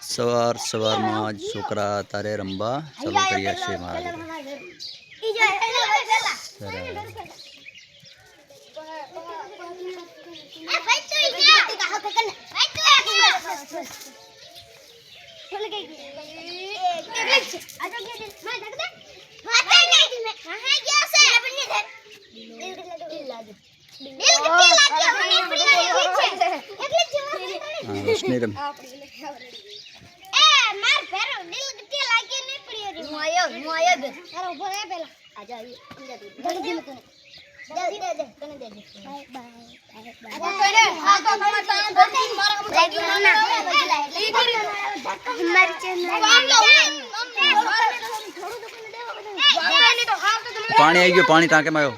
સવાર સવારમાં જ છોકરા તારે રમવા ચાલુ કર્યા છે મારા રોશની રમ पानी आई गयो पानी टाँके में आयो